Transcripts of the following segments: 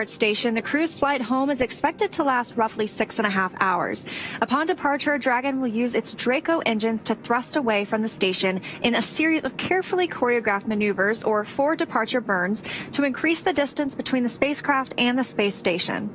Station, the crew's flight home is expected to last roughly 6.5 hours. Upon departure, Dragon will use its Draco engines to thrust away from the station in a series of carefully choreographed maneuvers, or 4 departure burns, to increase the distance between the spacecraft and the space station.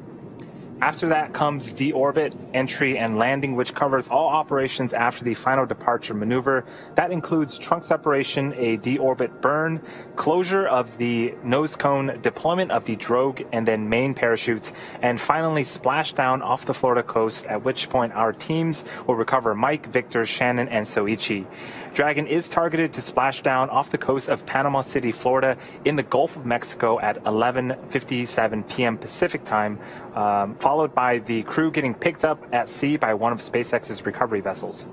After that comes deorbit, entry, and landing, which covers all operations after the final departure maneuver. That includes trunk separation, a deorbit burn, closure of the nose cone, deployment of the drogue, and then main parachutes, and finally splashdown off the Florida coast, at which point our teams will recover Mike, Victor, Shannon, and Soichi. Dragon is targeted to splash down off the coast of Panama City, Florida, in the Gulf of Mexico at 11:57 p.m. Pacific time, followed by the crew getting picked up at sea by one of SpaceX's recovery vessels.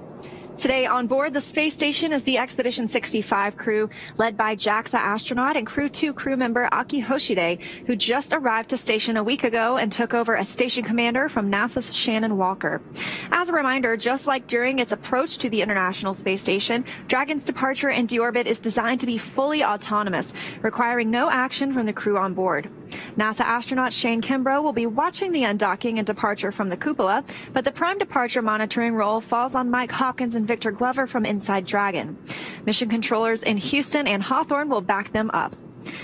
Today on board the space station is the Expedition 65 crew, led by JAXA astronaut and CREW-2 crew member Aki Hoshide, who just arrived to station a week ago and took over as station commander from NASA's Shannon Walker. As a reminder, just like during its approach to the International Space Station, Dragon's departure and deorbit is designed to be fully autonomous, requiring no action from the crew on board. NASA astronaut Shane Kimbrough will be watching the undocking and departure from the cupola, but the prime departure monitoring role falls on Mike Hopkins and Victor Glover from inside Dragon. Mission controllers in Houston and Hawthorne will back them up.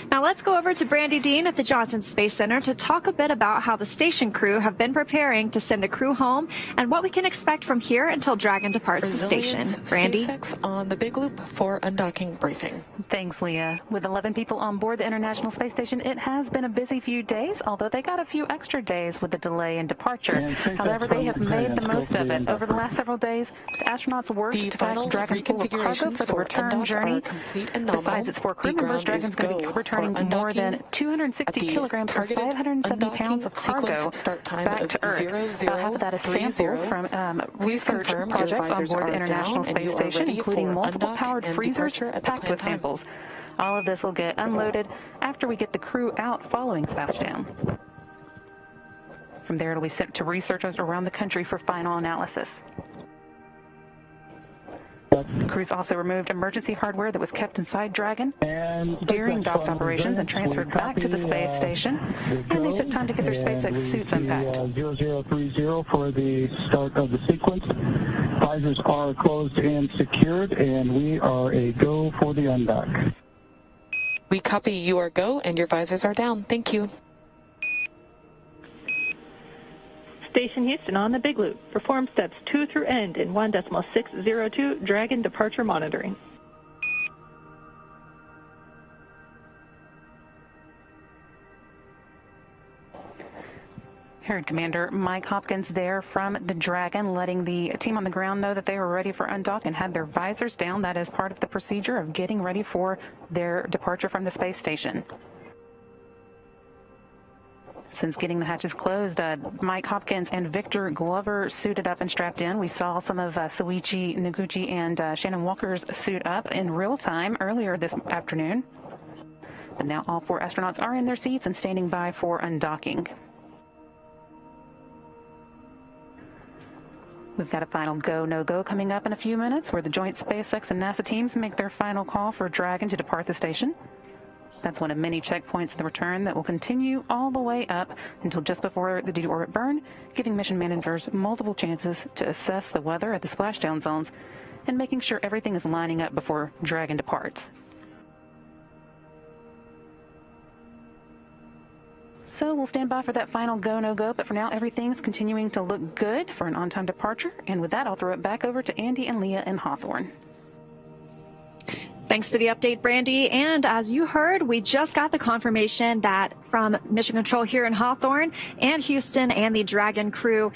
Now let's go over to Brandy Dean at the Johnson Space Center to talk a bit about how the station crew have been preparing to send the crew home and what we can expect from here until Dragon departs the station. Brandy? SpaceX on the Big Loop for undocking briefing. Thanks, Leah. With 11 people on board the International Space Station, it has been a busy few days, although they got a few extra days with the delay in departure. However, they have made the most of it. Over the last several days, the astronauts worked to pack Dragon full of cargo for the return journey. Besides its 4 crew members, Dragon's going to be returning more than 260 kilograms or 570 pounds of cargo back to Earth. Half of that is samples from research projects on board the International Space Station, including multiple powered freezers packed with samples. All of this will get unloaded after we get the crew out following splashdown. From there, it'll be sent to researchers around the country for final analysis. The crews also removed emergency hardware that was kept inside Dragon during docked operations and transferred back to the space station, and they took time to get their SpaceX suits unpacked. 0030 for the start of the sequence. Visors are closed and secured, and we are a go for the undock. We copy, you are go, and your visors are down. Thank you. Station Houston on the Big Loop. Perform steps 2 through end in 1.602 Dragon departure monitoring. Heard Commander Mike Hopkins there from the Dragon, letting the team on the ground know that they were ready for undock and had their visors down. That is part of the procedure of getting ready for their departure from the space station. Since getting the hatches closed, Mike Hopkins and Victor Glover suited up and strapped in. We saw some of Soichi Noguchi and Shannon Walker's suit up in real time earlier this afternoon. But now all 4 astronauts are in their seats and standing by for undocking. We've got a final go, no-go coming up in a few minutes, where the joint SpaceX and NASA teams make their final call for Dragon to depart the station. That's one of many checkpoints in the return that will continue all the way up until just before the deorbit burn, giving mission managers multiple chances to assess the weather at the splashdown zones and making sure everything is lining up before Dragon departs. So we'll stand by for that final go, no-go, but for now everything's continuing to look good for an on-time departure. And with that, I'll throw it back over to Andy and Leah in Hawthorne. Thanks for the update, Brandy. And as you heard, we just got the confirmation that from Mission Control here in Hawthorne and Houston and the Dragon crew,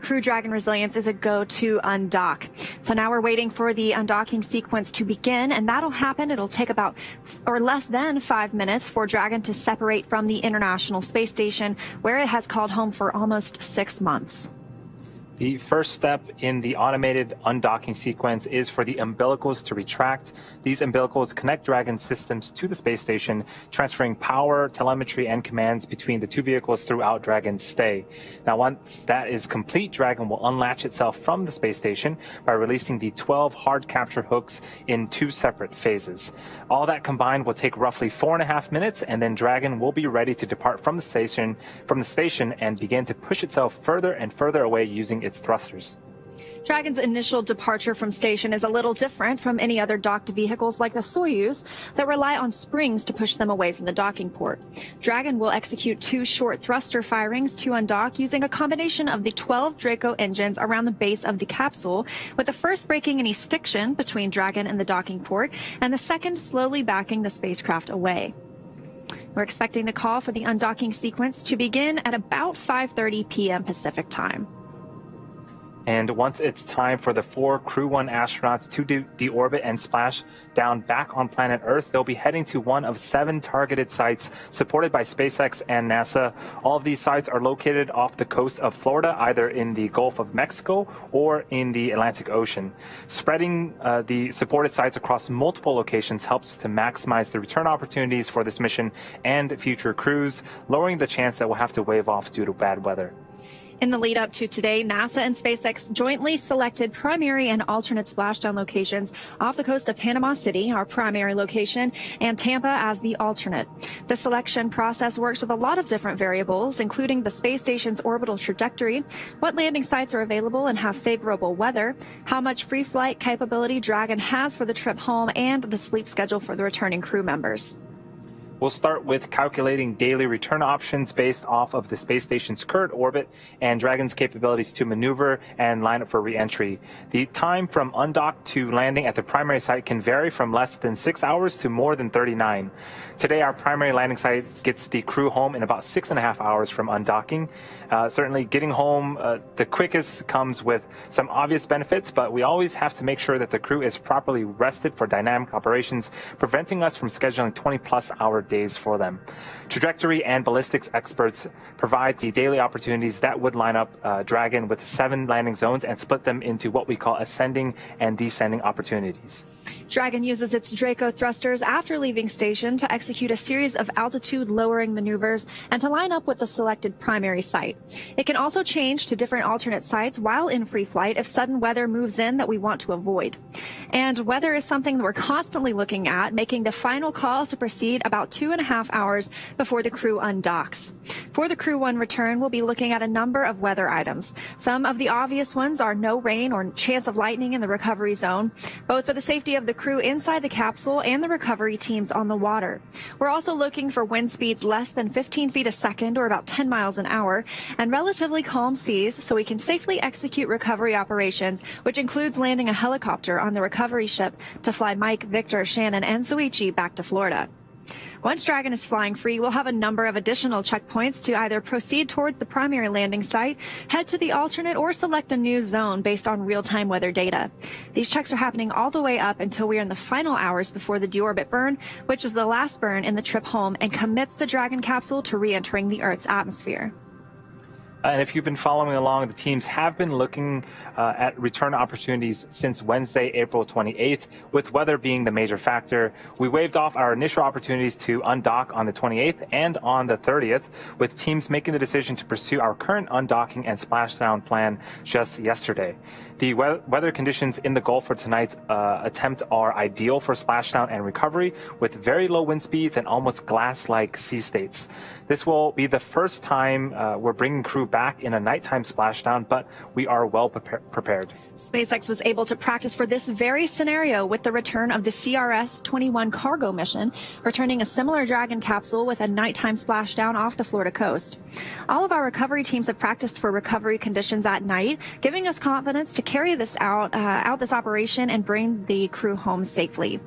Crew Dragon Resilience is a go to undock. So now we're waiting for the undocking sequence to begin, and that'll happen. It'll take about or less than 5 minutes for Dragon to separate from the International Space Station, where it has called home for almost 6 months. The first step in the automated undocking sequence is for the umbilicals to retract. These umbilicals connect Dragon's systems to the space station, transferring power, telemetry, and commands between the two vehicles throughout Dragon's stay. Now, once that is complete, Dragon will unlatch itself from the space station by releasing the 12 hard capture hooks in 2 separate phases. All that combined will take roughly 4.5 minutes, and then Dragon will be ready to depart from the station and begin to push itself further and further away using its thrusters. Dragon's initial departure from station is a little different from any other docked vehicles like the Soyuz that rely on springs to push them away from the docking port. Dragon will execute 2 short thruster firings to undock using a combination of the 12 Draco engines around the base of the capsule, with the first breaking any stiction between Dragon and the docking port, and the second slowly backing the spacecraft away. We're expecting the call for the undocking sequence to begin at about 5:30 p.m. Pacific time. And once it's time for the 4 CREW-1 astronauts to deorbit and splash down back on planet Earth, they'll be heading to one of 7 targeted sites supported by SpaceX and NASA. All of these sites are located off the coast of Florida, either in the Gulf of Mexico or in the Atlantic Ocean. Spreading the supported sites across multiple locations helps to maximize the return opportunities for this mission and future crews, lowering the chance that we'll have to wave off due to bad weather. In the lead up to today, NASA and SpaceX jointly selected primary and alternate splashdown locations off the coast of Panama City, our primary location, and Tampa as the alternate. The selection process works with a lot of different variables, including the space station's orbital trajectory, what landing sites are available and have favorable weather, how much free flight capability Dragon has for the trip home, and the sleep schedule for the returning crew members. We'll start with calculating daily return options based off of the space station's current orbit and Dragon's capabilities to maneuver and line up for re-entry. The time from undock to landing at the primary site can vary from less than 6 hours to more than 39. Today, our primary landing site gets the crew home in about 6.5 hours from undocking. Certainly, getting home the quickest comes with some obvious benefits, but we always have to make sure that the crew is properly rested for dynamic operations, preventing us from scheduling 20-plus hour days for them. Trajectory and ballistics experts provide the daily opportunities that would line up Dragon with 7 landing zones and split them into what we call ascending and descending opportunities. Dragon uses its Draco thrusters after leaving station to execute a series of altitude-lowering maneuvers and to line up with the selected primary site. It can also change to different alternate sites while in free flight if sudden weather moves in that we want to avoid. And weather is something that we're constantly looking at, making the final call to proceed about 2.5 hours before the crew undocks. For the CREW-1 return, we'll be looking at a number of weather items. Some of the obvious ones are no rain or chance of lightning in the recovery zone, both for the safety of the crew inside the capsule and the recovery teams on the water. We're also looking for wind speeds less than 15 feet a second or about 10 miles an hour and relatively calm seas so we can safely execute recovery operations, which includes landing a helicopter on the recovery ship to fly Mike, Victor, Shannon, and Soichi back to Florida. Once Dragon is flying free, we'll have a number of additional checkpoints to either proceed towards the primary landing site, head to the alternate, or select a new zone based on real-time weather data. These checks are happening all the way up until we are in the final hours before the deorbit burn, which is the last burn in the trip home and commits the Dragon capsule to re-entering the Earth's atmosphere. And if you've been following along, the teams have been looking at return opportunities since Wednesday, April 28th, with weather being the major factor. We waved off our initial opportunities to undock on the 28th and on the 30th, with teams making the decision to pursue our current undocking and splashdown plan just yesterday. The weather conditions in the Gulf for tonight's attempt are ideal for splashdown and recovery, with very low wind speeds and almost glass-like sea states. This will be the first time we're bringing crew back in a nighttime splashdown, but we are well prepared. SpaceX was able to practice for this very scenario with the return of the CRS-21 cargo mission, returning a similar Dragon capsule with a nighttime splashdown off the Florida coast. All of our recovery teams have practiced for recovery conditions at night, giving us confidence to carry this out this operation and bring the crew home safely.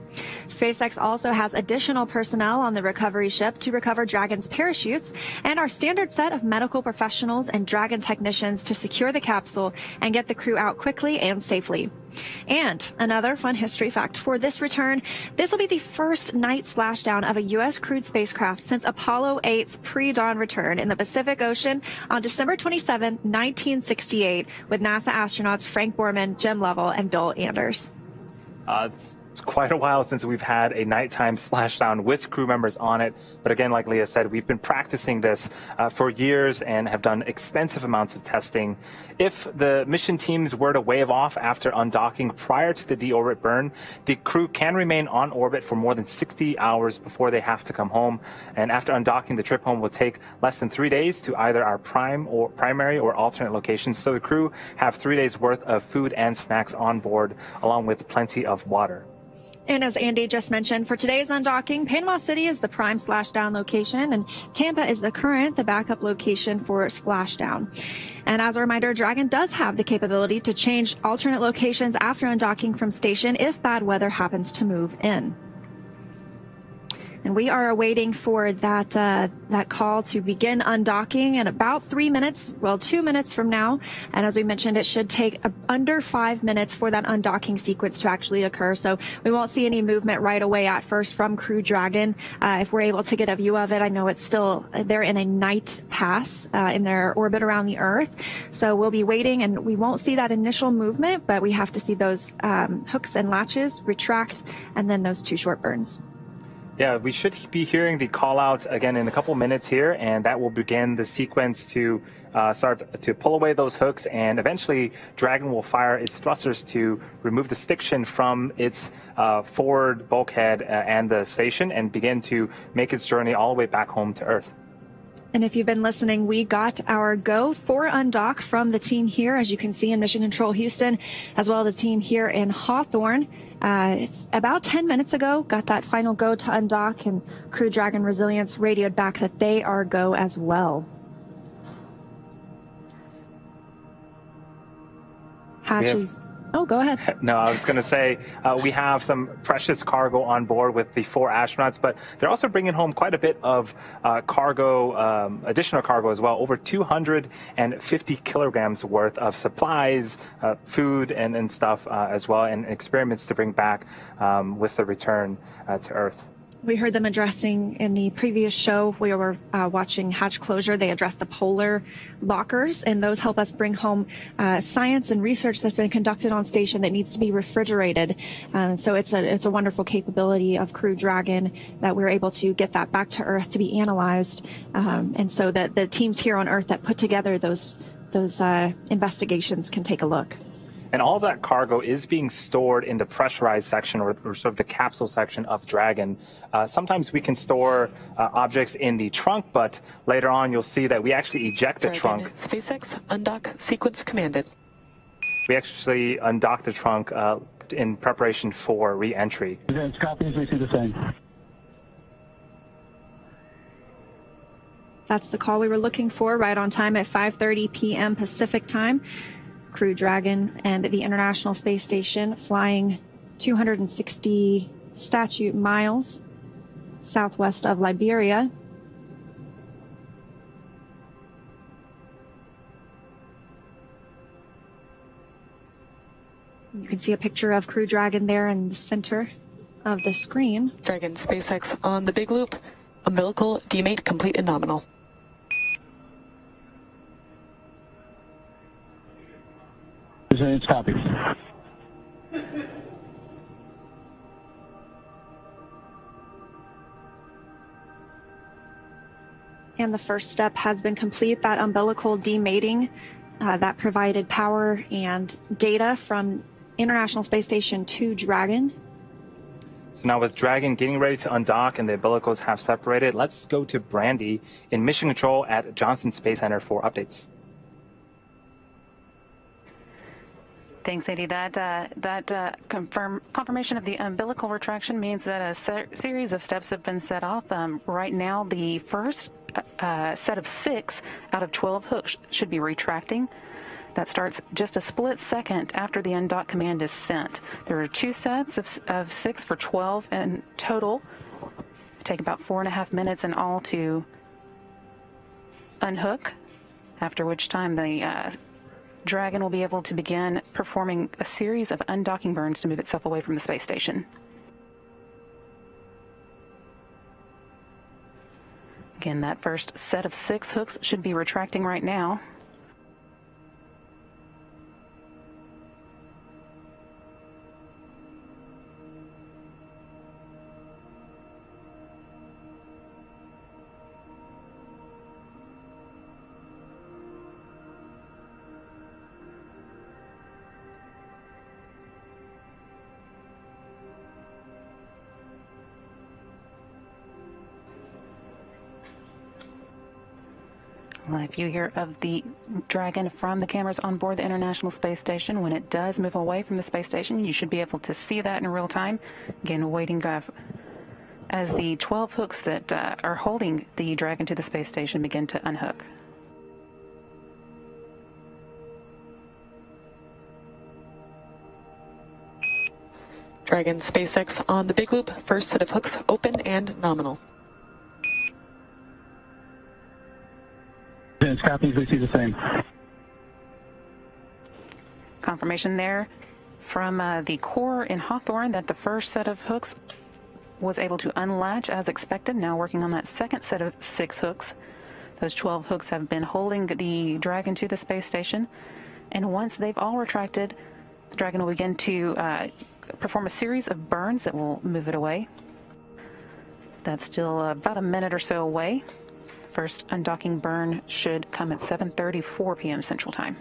SpaceX also has additional personnel on the recovery ship to recover Dragon's parachutes and our standard set of medical professionals and Dragon technicians to secure the capsule and get the crew out quickly and safely. And another fun history fact for this return, this will be the first night splashdown of a U.S. crewed spacecraft since Apollo 8's pre-dawn return in the Pacific Ocean on December 27, 1968, with NASA astronauts Frank Borman, Jim Lovell, and Bill Anders. It's quite a while since we've had a nighttime splashdown with crew members on it. But again, like Leah said, we've been practicing this for years and have done extensive amounts of testing. If the mission teams were to wave off after undocking prior to the deorbit burn, the crew can remain on orbit for more than 60 hours before they have to come home. And after undocking, the trip home will take less than 3 days to either our primary or alternate locations. So the crew have 3 days worth of food and snacks on board, along with plenty of water. And as Andy just mentioned, for today's undocking, Panama City is the prime splashdown location, and Tampa is the backup location for splashdown. And as a reminder, Dragon does have the capability to change alternate locations after undocking from station if bad weather happens to move in. And we are awaiting for that call to begin undocking in about 3 minutes, well, 2 minutes from now. And as we mentioned, it should take under 5 minutes for that undocking sequence to actually occur. So we won't see any movement right away at first from Crew Dragon. If we're able to get a view of it, I know it's still, they're in a night pass in their orbit around the Earth. So we'll be waiting, and we won't see that initial movement, but we have to see those hooks and latches retract, and then those 2 short burns. Yeah, we should be hearing the call out again in a couple minutes here, and that will begin the sequence to start to pull away those hooks, and eventually Dragon will fire its thrusters to remove the stiction from its forward bulkhead and the station and begin to make its journey all the way back home to Earth. And if you've been listening, we got our go for undock from the team here, as you can see in Mission Control Houston, as well as the team here in Hawthorne. About 10 minutes ago, got that final go to undock, and Crew Dragon Resilience radioed back that they are go as well. Hatches. Oh, go ahead. No, I was going to say we have some precious cargo on board with the 4 astronauts, but they're also bringing home quite a bit of cargo, additional cargo as well, over 250 kilograms worth of supplies, food, and stuff as well, and experiments to bring back with the return to Earth. We heard them addressing in the previous show. We were watching hatch closure. They addressed the polar lockers, and those help us bring home science and research that's been conducted on station that needs to be refrigerated. So it's a wonderful capability of Crew Dragon that we're able to get that back to Earth to be analyzed, and so that the teams here on Earth that put together those investigations can take a look. And all of that cargo is being stored in the pressurized section, or sort of the capsule section of Dragon. Sometimes we can store objects in the trunk, but later on you'll see that we actually eject the trunk. SpaceX undock sequence commanded. We actually undock the trunk in preparation for re-entry. Copies, we see the same. That's the call we were looking for, right on time at 5:30 p.m. Pacific time. Crew Dragon and the International Space Station flying 260 statute miles southwest of Liberia. You can see a picture of Crew Dragon there in the center of the screen. Dragon SpaceX on the big loop. Umbilical demate complete and nominal. Resilience copies. And the first step has been complete, that umbilical demating that provided power and data from International Space Station to Dragon. So now with Dragon getting ready to undock and the umbilicals have separated, let's go to Brandy in Mission Control at Johnson Space Center for updates. Thanks, Andy. That confirmation of the umbilical retraction means that a series of steps have been set off. Right now, the first set of 6 out of 12 hooks should be retracting. That starts just a split second after the undock command is sent. There are 2 sets of 6 for 12 in total. Take about 4.5 minutes in all to unhook after which time the Dragon will be able to begin performing a series of undocking burns to move itself away from the space station. Again, that first set of 6 hooks should be retracting right now. Live view here of the Dragon from the cameras on board the International Space Station. When it does move away from the space station, you should be able to see that in real time. Again, waiting as the 12 hooks that are holding the Dragon to the space station begin to unhook. Dragon SpaceX on the big loop. First set of hooks open and nominal. Vince, copies, we see the same. Confirmation there from the core in Hawthorne that the first set of hooks was able to unlatch as expected. Now working on that second set of 6 hooks. Those 12 hooks have been holding the Dragon to the space station. And once they've all retracted, the Dragon will begin to perform a series of burns that will move it away. That's still about a minute or so away. First undocking burn should come at 7:34 p.m. Central Time.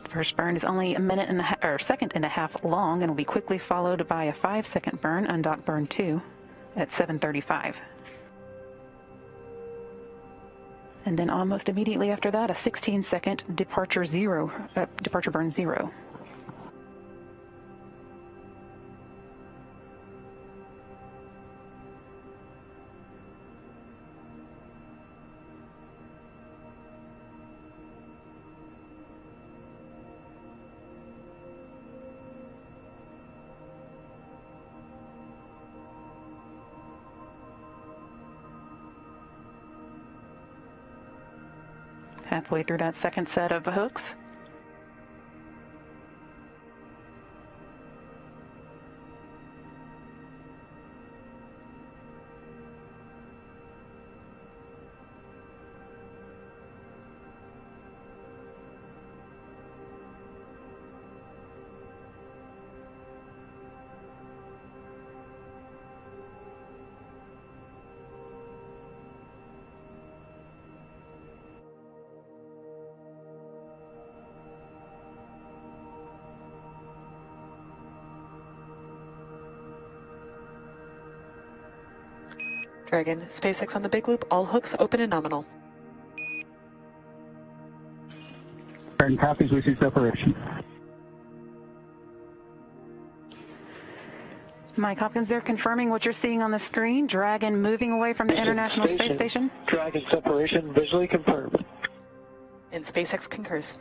First burn is only a minute and second and a half long and will be quickly followed by a 5-second burn, undock burn 2, at 7:35. And then almost immediately after that, a 16-second departure burn 0. Halfway through that second set of hooks. Dragon SpaceX on the big loop. All hooks open and nominal. Dragon copies, we see separation. Mike Hopkins there confirming what you're seeing on the screen. Dragon moving away from the International Space Station. Dragon separation visually confirmed. And SpaceX concurs.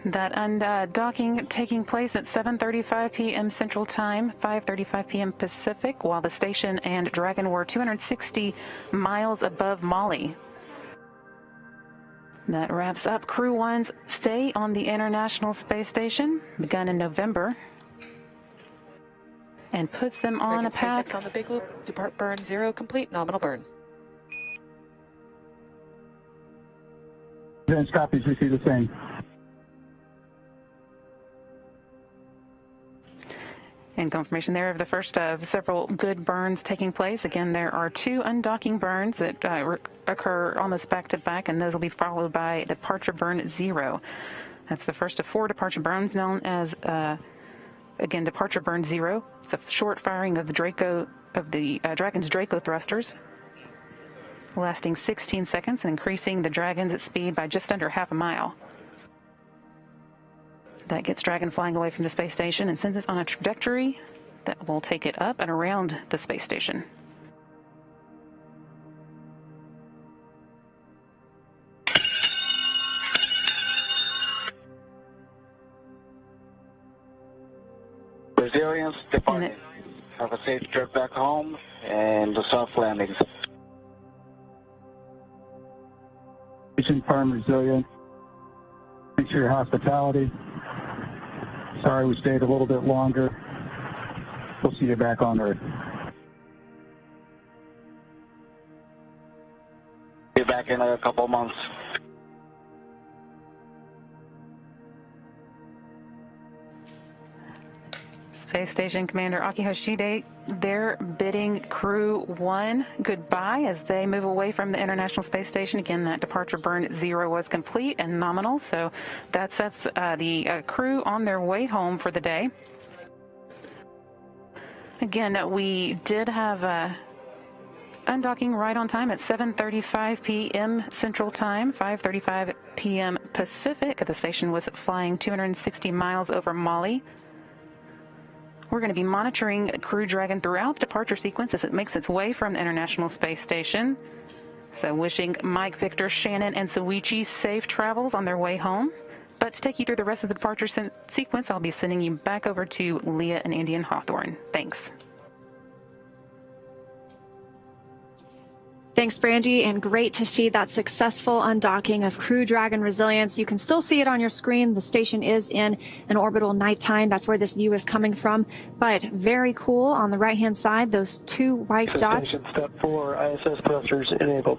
That undocking taking place at 7:35 p.m. Central Time, 5:35 p.m. Pacific, while the station and Dragon were 260 miles above Mali. That wraps up CREW-1's stay on the International Space Station, begun in November, and puts them on Dragon a path. SpaceX on the big loop. Depart burn 0 complete. Nominal burn. Vince, copies, we see the same. And confirmation there of the first of several good burns taking place. Again, there are 2 undocking burns that occur almost back to back, and those will be followed by departure burn 0. That's the first of 4 departure burns, known as again departure burn 0. It's a short firing of the Dragon's Draco thrusters, lasting 16 seconds and increasing the Dragon's speed by just under half a mile. That gets Dragon flying away from the space station and sends it on a trajectory that will take it up and around the space station. Resilience departing. Have a safe trip back home and the soft landings. Firm, resilient. Thanks for your hospitality. Sorry we stayed a little bit longer. We'll see you back on Earth. Be back in a couple months. Space Station Commander Aki Hoshide, they're bidding CREW-1 goodbye as they move away from the International Space Station. Again, that departure burn 0 was complete and nominal, so that sets the crew on their way home for the day. Again, we did have undocking right on time at 7:35 p.m. Central Time, 5:35 p.m. Pacific. The station was flying 260 miles over Mali. We're going to be monitoring Crew Dragon throughout the departure sequence as it makes its way from the International Space Station. So wishing Mike, Victor, Shannon, and Soichi safe travels on their way home. But to take you through the rest of the departure sequence, I'll be sending you back over to Leah and Andy and Hawthorne. Thanks. Thanks, Brandy, and great to see that successful undocking of Crew Dragon Resilience. You can still see it on your screen. The station is in an orbital nighttime. That's where this view is coming from. But very cool on the right-hand side, those two white dots. Station step 4, ISS thrusters enabled.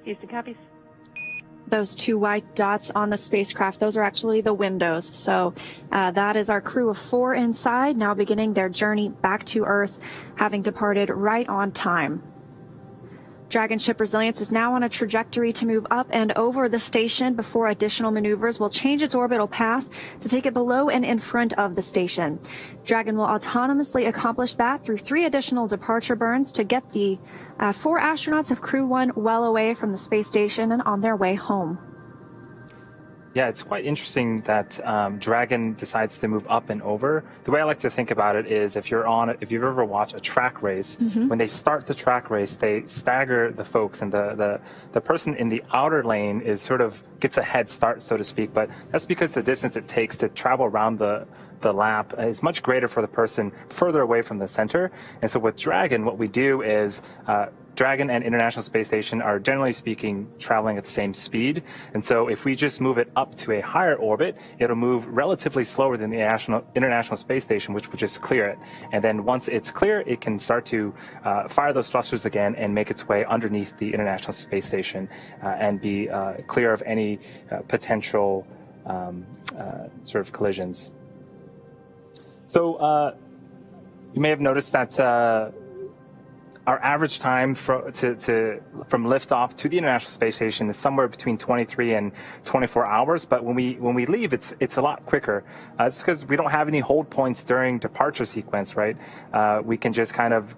Houston copies. Those two white dots on the spacecraft, those are actually the windows. So that is our crew of 4 inside, now beginning their journey back to Earth, having departed right on time. Dragon ship Resilience is now on a trajectory to move up and over the station before additional maneuvers will change its orbital path to take it below and in front of the station. Dragon will autonomously accomplish that through 3 additional departure burns to get the 4 astronauts of CREW-1 well away from the space station and on their way home. Yeah, it's quite interesting that Dragon decides to move up and over. The way I like to think about it is if you've ever watched a track race, when they start the track race, they stagger the folks, and the person in the outer lane is sort of gets a head start, so to speak. But that's because the distance it takes to travel around the lap is much greater for the person further away from the center. And so with Dragon, what we do is Dragon and International Space Station are, generally speaking, traveling at the same speed. And so if we just move it up to a higher orbit, it'll move relatively slower than the International Space Station, which would just clear it. And then once it's clear, it can start to fire those thrusters again and make its way underneath the International Space Station and be clear of any potential sort of collisions. So you may have noticed that our average time from liftoff to the International Space Station is somewhere between 23 and 24 hours. But when we leave, it's a lot quicker. It's because we don't have any hold points during departure sequence, right? We can just kind of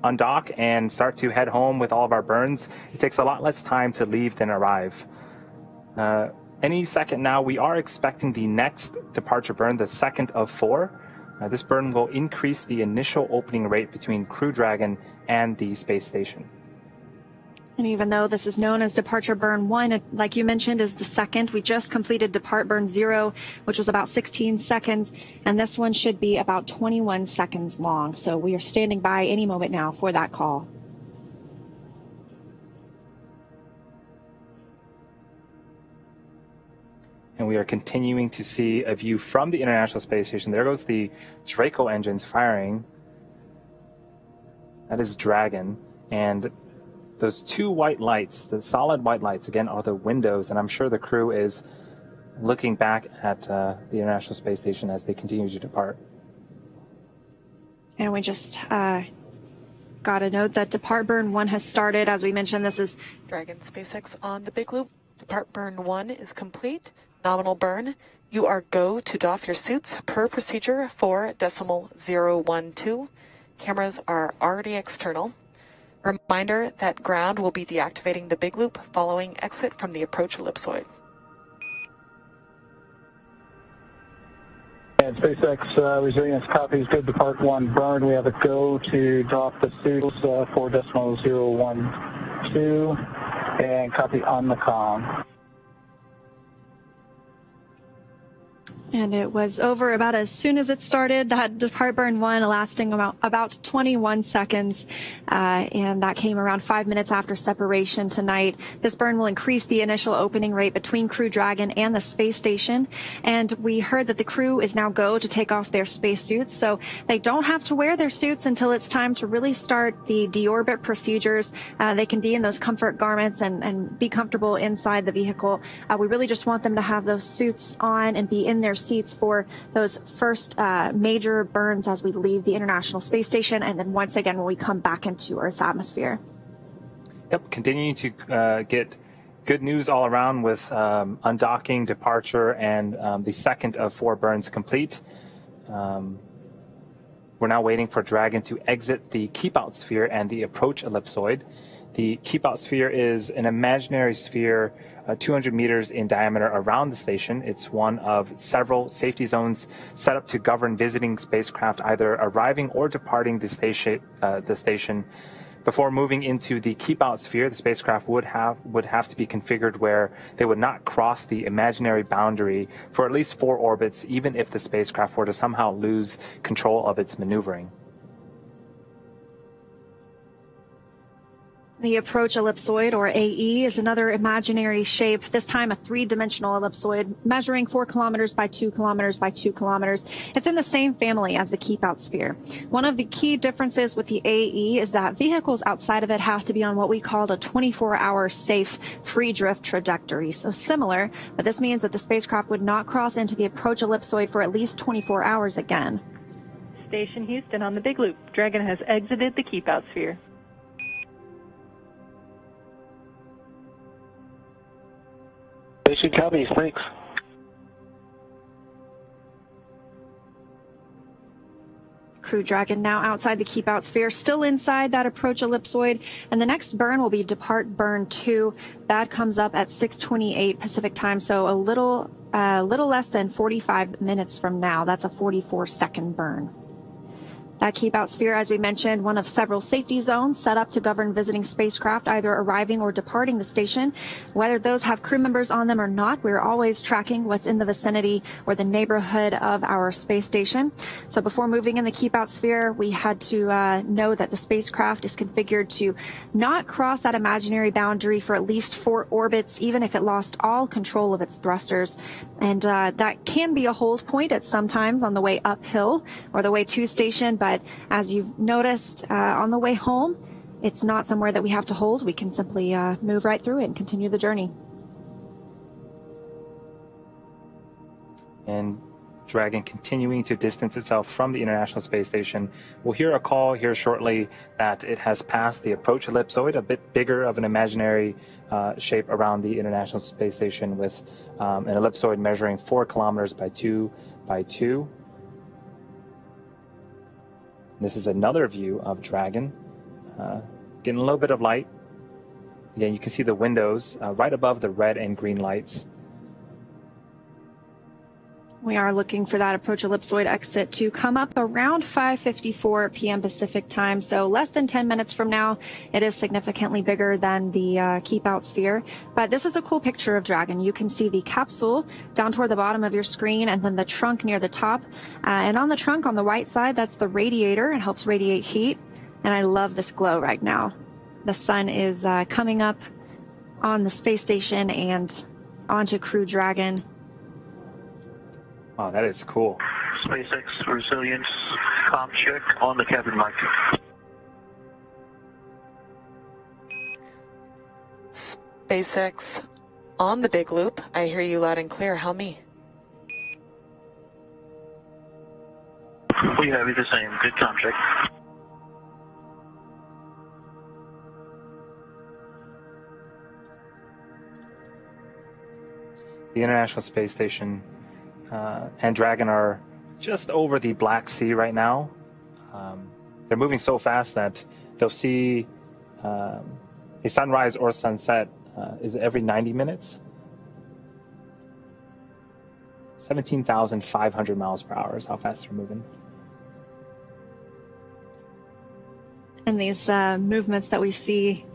undock and start to head home with all of our burns. It takes a lot less time to leave than arrive. Any second now, we are expecting the next departure burn, the second of 4. This burn will increase the initial opening rate between Crew Dragon and the space station. And even though this is known as Departure Burn 1, it, like you mentioned, is the second. We just completed Depart Burn 0, which was about 16 seconds, and this one should be about 21 seconds long. So we are standing by any moment now for that call. And we are continuing to see a view from the International Space Station. There goes the Draco engines firing. That is Dragon. And those 2 white lights, the solid white lights, again, are the windows. And I'm sure the crew is looking back at the International Space Station as they continue to depart. And we just got a note that Depart Burn 1 has started. As we mentioned, this is Dragon SpaceX on the big loop. Depart Burn 1 is complete. Nominal burn. You are go to doff your suits per procedure 4.012. Cameras are already external. Reminder that ground will be deactivating the big loop following exit from the approach ellipsoid. And SpaceX Resilience copies good Depart 1 burn. We have a go to doff the suits 4.012 and copy on the comm. And it was over about as soon as it started. That depart burn 1 lasting about 21 seconds, and that came around 5 minutes after separation tonight. This burn will increase the initial opening rate between Crew Dragon and the space station. And we heard that the crew is now go to take off their spacesuits, so they don't have to wear their suits until it's time to really start the deorbit procedures. They can be in those comfort garments and be comfortable inside the vehicle. We really just want them to have those suits on and be in their seats for those first major burns as we leave the International Space Station, and then once again when we come back into Earth's atmosphere. Yep, continuing to get good news all around with undocking, departure, and the second of 4 burns complete. We're now waiting for Dragon to exit the keep-out sphere and the approach ellipsoid. The keep-out sphere is an imaginary sphere 200 meters in diameter around the station. It's one of several safety zones set up to govern visiting spacecraft either arriving or departing the station. Before moving into the keep-out sphere, the spacecraft would have to be configured where they would not cross the imaginary boundary for at least 4 orbits, even if the spacecraft were to somehow lose control of its maneuvering. The approach ellipsoid, or AE, is another imaginary shape, this time a 3-dimensional ellipsoid measuring 4 kilometers by 2 kilometers by 2 kilometers. It's in the same family as the keep-out sphere. One of the key differences with the AE is that vehicles outside of it have to be on what we call a 24-hour safe free drift trajectory. So similar, but this means that the spacecraft would not cross into the approach ellipsoid for at least 24 hours again. Station Houston on the Big Loop. Dragon has exited the keep-out sphere. Station copies, thanks. Crew Dragon now outside the keep-out sphere, still inside that approach ellipsoid, and the next burn will be depart burn 2. That comes up at 6:28 Pacific time, so a little less than 45 minutes from now. That's a 44-second burn. That keep-out sphere, as we mentioned, one of several safety zones set up to govern visiting spacecraft either arriving or departing the station. Whether those have crew members on them or not, we're always tracking what's in the vicinity or the neighborhood of our space station. So before moving in the keep-out sphere, we had to know that the spacecraft is configured to not cross that imaginary boundary for at least 4 orbits, even if it lost all control of its thrusters. And that can be a hold point at some times on the way uphill or the way to station, but as you've noticed on the way home, it's not somewhere that we have to hold. We can simply move right through it and continue the journey. And Dragon continuing to distance itself from the International Space Station. We'll hear a call here shortly that it has passed the approach ellipsoid, a bit bigger of an imaginary shape around the International Space Station, with an ellipsoid measuring 4 kilometers by 2 by 2. This is another view of Dragon, getting a little bit of light. Again, you can see the windows right above the red and green lights. We are looking for that approach ellipsoid exit to come up around 5:54 p.m. Pacific time, so less than 10 minutes from now. It is significantly bigger than the keep-out sphere, but this is a cool picture of Dragon. You can see the capsule down toward the bottom of your screen, and then the trunk near the top. And on the trunk on the right side, that's the radiator. It helps radiate heat, and I love this glow right now. The sun is coming up on the space station and onto Crew Dragon. Oh, that is cool. SpaceX resilience comm check on the cabin mic. SpaceX on the Big Loop. I hear you loud and clear. How me? We have you the same. Good comm check. The International Space Station and Dragon are just over the Black Sea right now. They're moving so fast that they'll see a sunrise or sunset is every 90 minutes. 17,500 miles per hour is how fast they're moving. And these movements that we see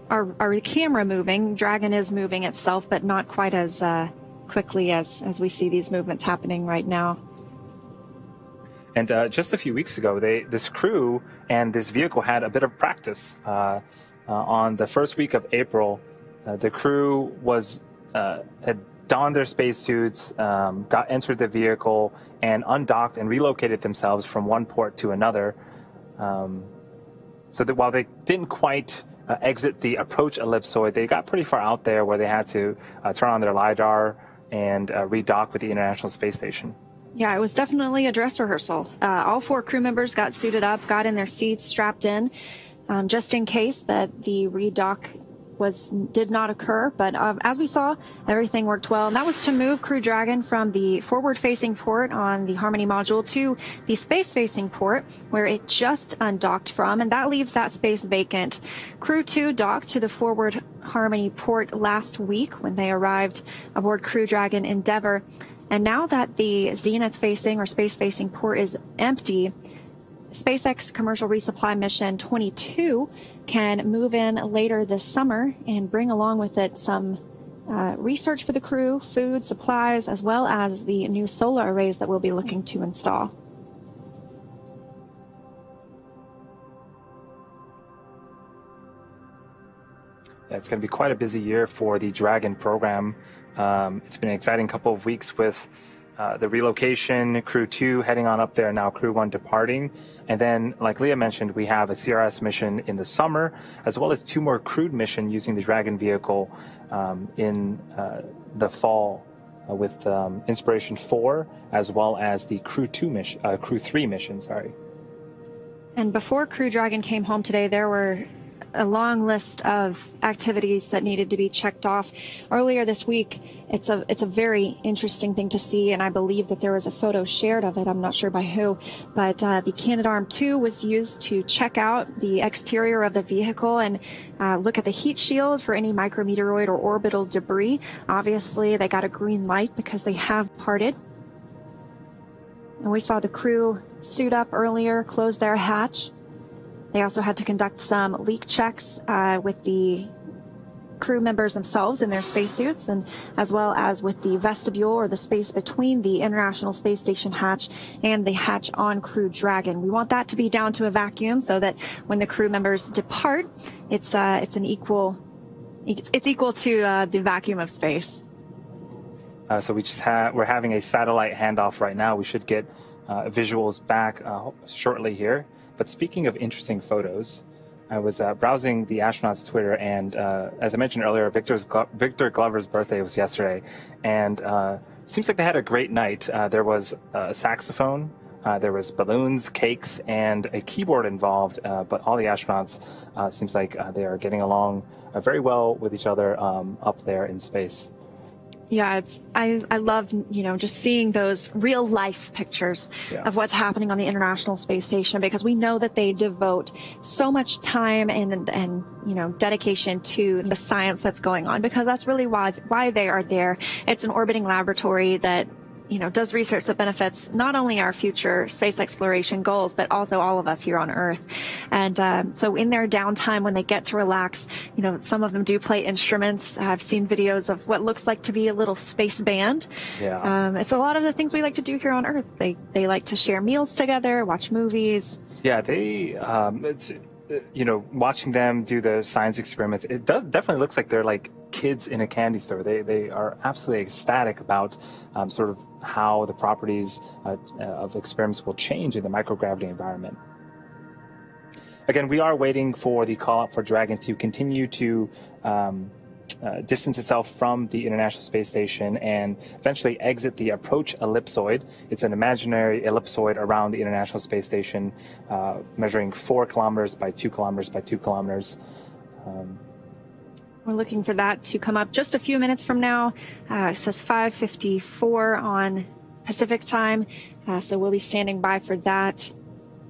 are the camera moving. Dragon is moving itself, but not quite as quickly as we see these movements happening right now. And just a few weeks ago, this crew and this vehicle had a bit of practice. On the first week of April, the crew had donned their spacesuits, entered the vehicle, and undocked and relocated themselves from one port to another. So that while they didn't quite exit the approach ellipsoid, they got pretty far out there where they had to turn on their LiDAR and redock with the International Space Station. Yeah, it was definitely a dress rehearsal. All 4 crew members got suited up, got in their seats, strapped in, just in case that the redock did not occur. But as we saw, everything worked well. And that was to move Crew Dragon from the forward-facing port on the Harmony module to the space-facing port, where it just undocked from, and that leaves that space vacant. Crew 2 docked to the forward Harmony port last week when they arrived aboard Crew Dragon Endeavour. And now that the zenith-facing or space-facing port is empty, SpaceX Commercial Resupply Mission 22 can move in later this summer and bring along with it some research for the crew, food, supplies, as well as the new solar arrays that we'll be looking to install. Yeah, it's going to be quite a busy year for the Dragon program. It's been an exciting couple of weeks with the relocation, Crew 2 heading on up there, now Crew 1 departing. And then, like Leah mentioned, we have a CRS mission in the summer, as well as 2 more crewed missions using the Dragon vehicle in the fall with Inspiration 4, as well as the Crew 3 mission, sorry. And before Crew Dragon came home today, there were a long list of activities that needed to be checked off. Earlier this week, it's a very interesting thing to see, and I believe that there was a photo shared of it. I'm not sure by who, but the Canadarm2 was used to check out the exterior of the vehicle and look at the heat shield for any micrometeoroid or orbital debris. Obviously, they got a green light because they have parted. And we saw the crew suit up earlier, close their hatch. They also had to conduct some leak checks with the crew members themselves in their spacesuits, and as well as with the vestibule or the space between the International Space Station hatch and the hatch on Crew Dragon. We want that to be down to a vacuum so that when the crew members depart, it's equal to the vacuum of space. So we're having a satellite handoff right now. We should get visuals back shortly here. But speaking of interesting photos, I was browsing the astronauts' Twitter, and as I mentioned earlier, Victor Glover's birthday was yesterday, and seems like they had a great night. There was a saxophone, there was balloons, cakes, and a keyboard involved, but all the astronauts seems like they are getting along very well with each other up there in space. Yeah, I love, just seeing those real life pictures of what's happening on the International Space Station, because we know that they devote so much time and dedication to the science that's going on, because that's really why they are there. It's an orbiting laboratory that does research that benefits not only our future space exploration goals, but also all of us here on Earth. And so in their downtime, when they get to relax, some of them do play instruments. I've seen videos of what looks like to be a little space band. Yeah. It's a lot of the things we like to do here on Earth. They like to share meals together, watch movies. Yeah, it's watching them do the science experiments, it definitely looks like they're like kids in a candy store. They are absolutely ecstatic about sort of how the properties of experiments will change in the microgravity environment. Again, we are waiting for the call out for Dragon to continue to distance itself from the International Space Station and eventually exit the approach ellipsoid. It's an imaginary ellipsoid around the International Space Station, measuring 4 kilometers by 2 kilometers by 2 kilometers. We're looking for that to come up just a few minutes from now. It says 5:54 on Pacific time, so we'll be standing by for that.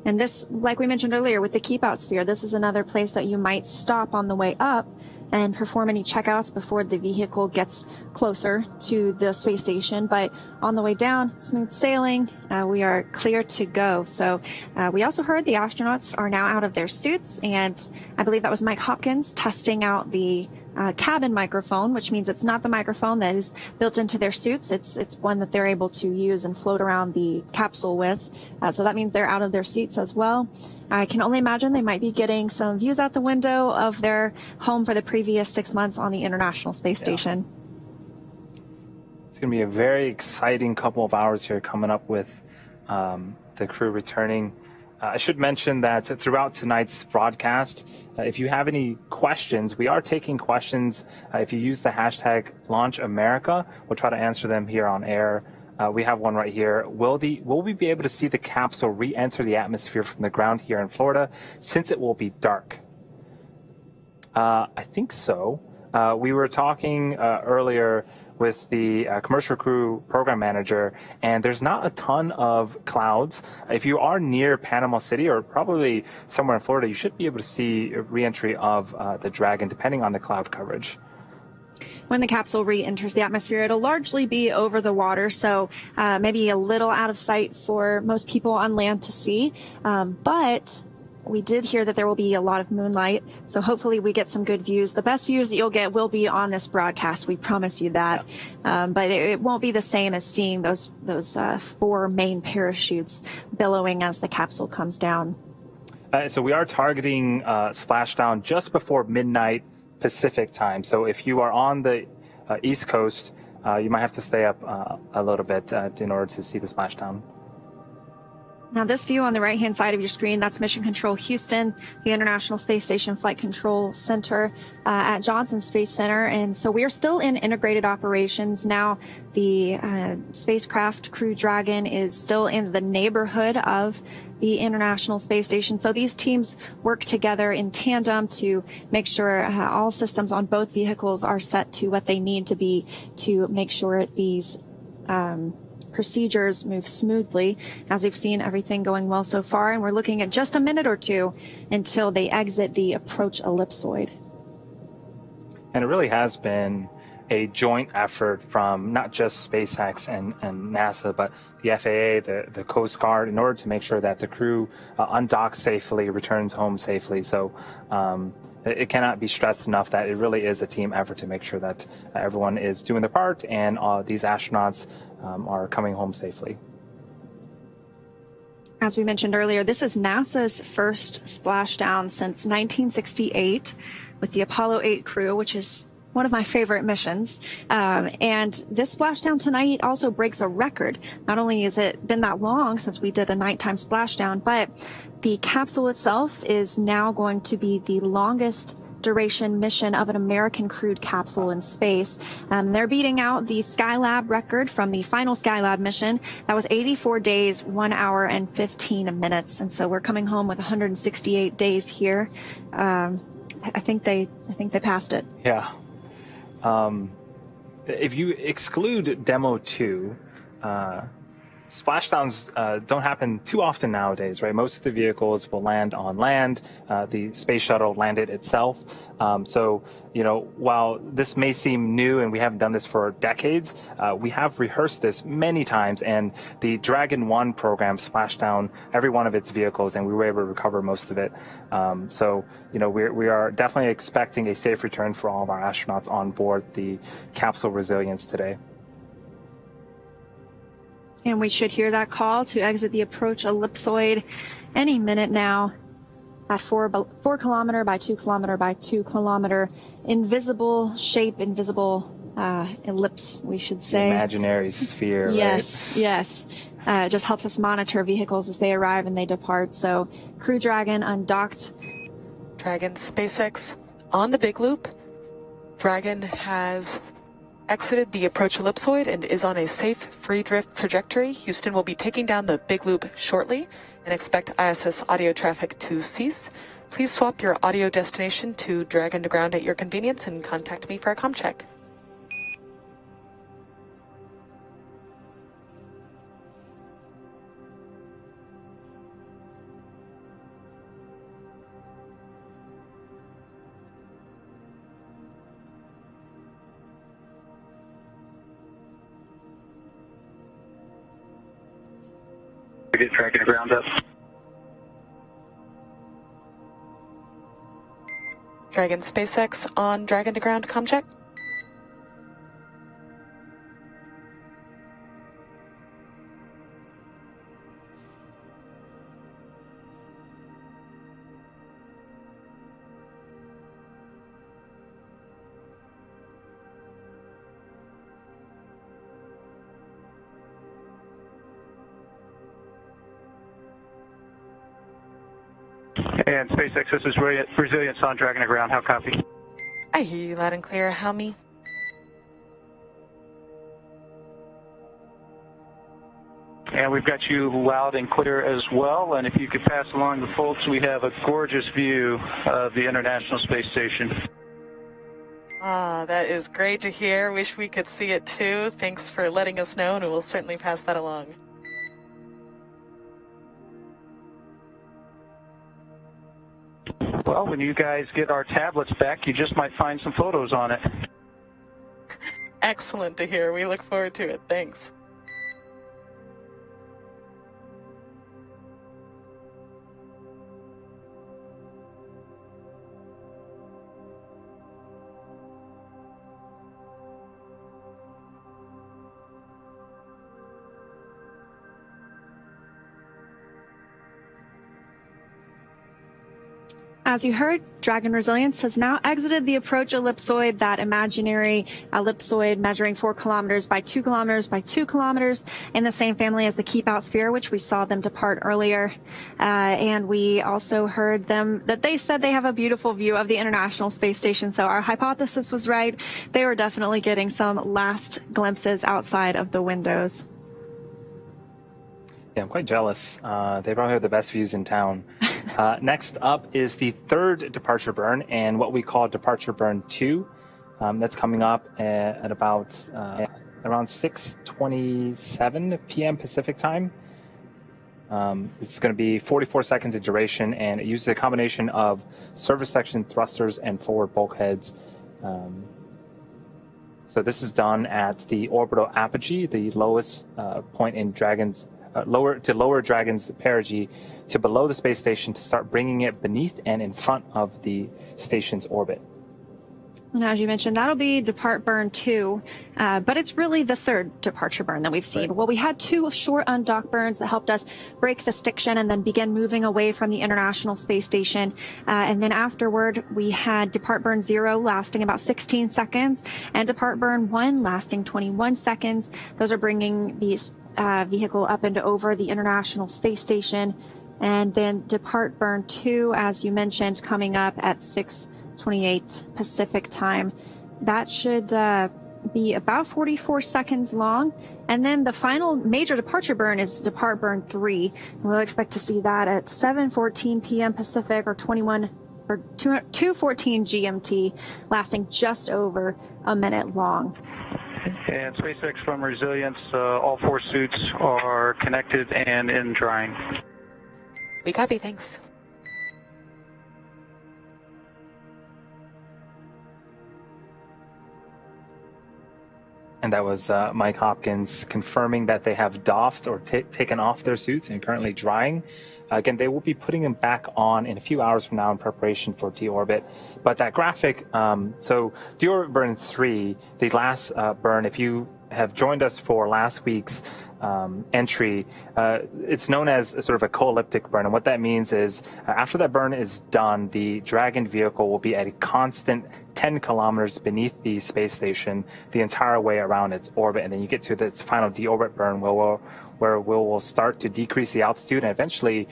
And this, like we mentioned earlier, with the keep out sphere, this is another place that you might stop on the way up and perform any checkouts before the vehicle gets closer to the space station. But on the way down, smooth sailing, we are clear to go. So we also heard the astronauts are now out of their suits, and I believe that was Mike Hopkins testing out the cabin microphone, which means it's not the microphone that is built into their suits. It's one that they're able to use and float around the capsule with. So that means they're out of their seats as well. I can only imagine they might be getting some views out the window of their home for the previous 6 months on the International Space Station. It's going to be a very exciting couple of hours here coming up with the crew returning. I should mention that throughout tonight's broadcast, if you have any questions, we are taking questions. If you use the hashtag LaunchAmerica, we'll try to answer them here on air. We have one right here. Will we be able to see the capsule re-enter the atmosphere from the ground here in Florida since it will be dark? I think so. We were talking earlier with the commercial crew program manager, and there's not a ton of clouds. If you are near Panama City or probably somewhere in Florida, you should be able to see a re-entry of the Dragon, depending on the cloud coverage. When the capsule re-enters the atmosphere, it'll largely be over the water, so maybe a little out of sight for most people on land to see. But we did hear that there will be a lot of moonlight, so hopefully we get some good views. The best views that you'll get will be on this broadcast. We promise you that. But it won't be the same as seeing those 4 main parachutes billowing as the capsule comes down. So we are targeting splashdown just before midnight Pacific time. So if you are on the East Coast, you might have to stay up a little bit in order to see the splashdown. Now, this view on the right-hand side of your screen, that's Mission Control Houston, the International Space Station Flight Control Center at Johnson Space Center. And so we are still in integrated operations. Now, the spacecraft Crew Dragon is still in the neighborhood of the International Space Station. So these teams work together in tandem to make sure all systems on both vehicles are set to what they need to be to make sure these procedures move smoothly. As we've seen, everything going well so far, and we're looking at just a minute or two until they exit the approach ellipsoid. And it really has been a joint effort from not just SpaceX and NASA, but the FAA, the Coast Guard, in order to make sure that the crew undocks safely, returns home safely. So it cannot be stressed enough that it really is a team effort to make sure that everyone is doing their part and these astronauts are coming home safely. As we mentioned earlier, this is NASA's first splashdown since 1968 with the Apollo 8 crew, which is one of my favorite missions. And this splashdown tonight also breaks a record. Not only has it been that long since we did a nighttime splashdown, but the capsule itself is now going to be the longest duration mission of an American crewed capsule in space. They're beating out the Skylab record from the final Skylab mission. That was 84 days, 1 hour and 15 minutes. And so we're coming home with 168 days here. I think they passed it. Yeah. If you exclude Demo 2, splashdowns don't happen too often nowadays, right? Most of the vehicles will land on land. The space shuttle landed itself. So, you know, while this may seem new and we haven't done this for decades, we have rehearsed this many times, and the Dragon 1 program splashed down every one of its vehicles, and we were able to recover most of it. So, you know, we are definitely expecting a safe return for all of our astronauts on board the capsule Resilience today. And we should hear that call to exit the approach ellipsoid any minute now. That 4 kilometer by 2 kilometer by 2 kilometer invisible shape, invisible ellipse, we should say. The imaginary sphere. Yes, right? yes. It just helps us monitor vehicles as they arrive and they depart. So Crew Dragon undocked. Dragon SpaceX on the big loop. Dragon has exited the approach ellipsoid and is on a safe free drift trajectory. Houston will be taking down the big loop shortly and expect ISS audio traffic to cease. Please swap your audio destination to Dragon to ground at your convenience and contact me for a comm check. Get Dragon to ground up. Dragon SpaceX on Dragon to ground comm check. And SpaceX, this is Resilience on Dragon to ground. How copy? I hear you loud and clear. How me? And we've got you loud and clear as well. And if you could pass along the folks, we have a gorgeous view of the International Space Station. Ah, that is great to hear. Wish we could see it too. Thanks for letting us know, and we'll certainly pass that along. Well, when you guys get our tablets back, you just might find some photos on it. Excellent to hear. We look forward to it. Thanks. As you heard, Dragon Resilience has now exited the approach ellipsoid, that imaginary ellipsoid measuring 4 kilometers by 2 kilometers by 2 kilometers, in the same family as the Keep Out Sphere, which we saw them depart earlier. And we also heard them that they said they have a beautiful view of the International Space Station. So our hypothesis was right. They were definitely getting some last glimpses outside of the windows. Yeah, I'm quite jealous. They probably have the best views in town. Next up is the third departure burn, and what we call departure burn 2. That's coming up at about around 6:27 p.m. Pacific time. It's going to be 44 seconds in duration, and it uses a combination of service section thrusters and forward bulkheads. So this is done at the orbital apogee, the lowest point in Dragon's lower Dragon's perigee, to below the space station to start bringing it beneath and in front of the station's orbit. And as you mentioned, that'll be depart burn 2, but it's really the third departure burn that we've seen. Right. Well, we had 2 short undock burns that helped us break the stiction and then begin moving away from the International Space Station. And then afterward, we had depart burn 0 lasting about 16 seconds and depart burn 1 lasting 21 seconds. Those are bringing these vehicle up and over the International Space Station. And then depart burn 2, as you mentioned, coming up at 6:28 Pacific time. That should be about 44 seconds long. And then the final major departure burn is depart burn 3. And we'll expect to see that at 7:14 p.m. Pacific or 2:14 GMT, lasting just over a minute long. And SpaceX from Resilience, all 4 suits are connected and in drying. We copy, thanks. And that was Mike Hopkins confirming that they have doffed or taken off their suits and currently drying. Again, they will be putting them back on in a few hours from now in preparation for deorbit. But that graphic, so deorbit burn 3, the last burn, if you have joined us for last week's entry, it's known as sort of a co-elliptic burn. And what that means is after that burn is done, the Dragon vehicle will be at a constant 10 kilometers beneath the space station the entire way around its orbit. And then you get to its final deorbit burn where we'll start to decrease the altitude and eventually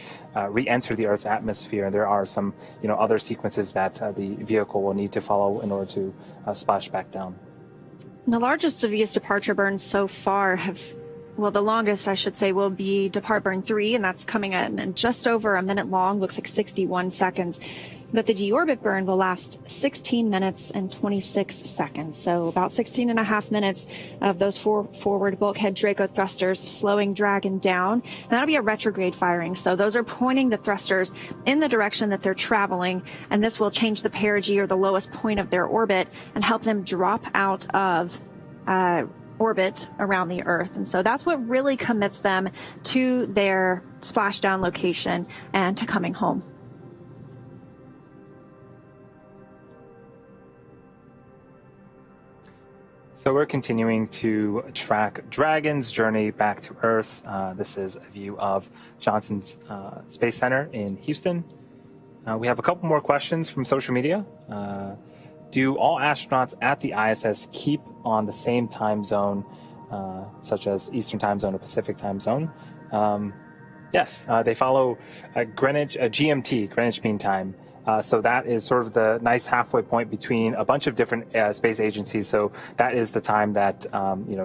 re-enter the Earth's atmosphere. And there are some other sequences that the vehicle will need to follow in order to splash back down. The largest of these departure burns so far the longest, I should say, will be depart burn 3, and that's coming in just over a minute long, looks like 61 seconds. But the deorbit burn will last 16 minutes and 26 seconds. So about 16 and a half minutes of those 4 forward bulkhead Draco thrusters slowing Dragon down. And that'll be a retrograde firing. So those are pointing the thrusters in the direction that they're traveling. And this will change the perigee, or the lowest point of their orbit, and help them drop out of orbit around the Earth. And so that's what really commits them to their splashdown location and to coming home. So we're continuing to track Dragon's journey back to Earth. This is a view of Johnson Space Center in Houston. We have a couple more questions from social media. Do all astronauts at the ISS keep on the same time zone, such as Eastern time zone or Pacific time zone? Yes, they follow GMT, Greenwich Mean Time. So that is sort of the nice halfway point between a bunch of different space agencies. So that is the time that